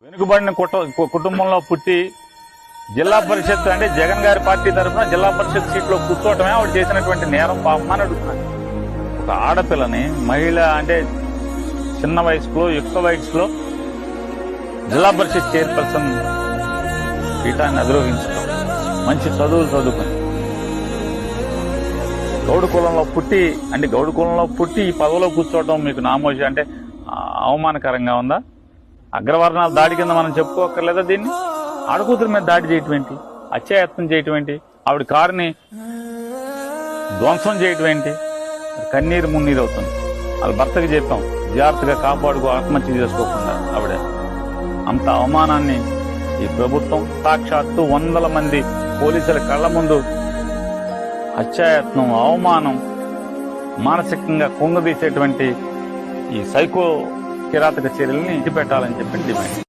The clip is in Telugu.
వెనుకబడిన కుటుంబంలో పుట్టి జిల్లా పరిషత్ అంటే జగన్ గారి పార్టీ తరఫున జిల్లా పరిషత్ సీట్లో కూర్చోవటమే ఆవిడ చేసినటువంటి నేరం పాపం అని అడుగుతున్నాను. ఒక ఆడపిల్లని మహిళ అంటే చిన్న వయసులో యుక్త వయసులో జిల్లా పరిషత్ చైర్పర్సన్ పీఠాన్ని అధిరోహించడం, మంచి చదువులు చదువుకుని గౌడు కులంలో పుట్టి ఈ పదవిలో కూర్చోవడం మీకు నామోషి అంటే అవమానకరంగా ఉందా? అగ్రవర్ణాల దాడి కింద మనం చెప్పుకోకర్లేదా? దీన్ని ఆడకూతురు మీద దాడి చేయటం ఏంటి? అత్యాయత్నం చేయటం ఏంటి? ఆవిడ కారుని ధ్వంసం చేయటం ఏంటి? కన్నీరు మున్నీరు అవుతుంది. వాళ్ళ భర్తకి చెప్పాం, జాగ్రత్తగా కాపాడుకో, ఆత్మహత్య చేసుకోకుండా. ఆవిడ అంత అవమానాన్ని ఈ ప్రభుత్వం సాక్షాత్తు వందల మంది పోలీసుల కళ్ల ముందు హత్యాయత్నం, అవమానం, మానసికంగా కుంగదీసేటువంటి ఈ సైకో కిరాతక చర్యల్ని ఇంటిపెట్టాలని చెప్పి డిమాండ్.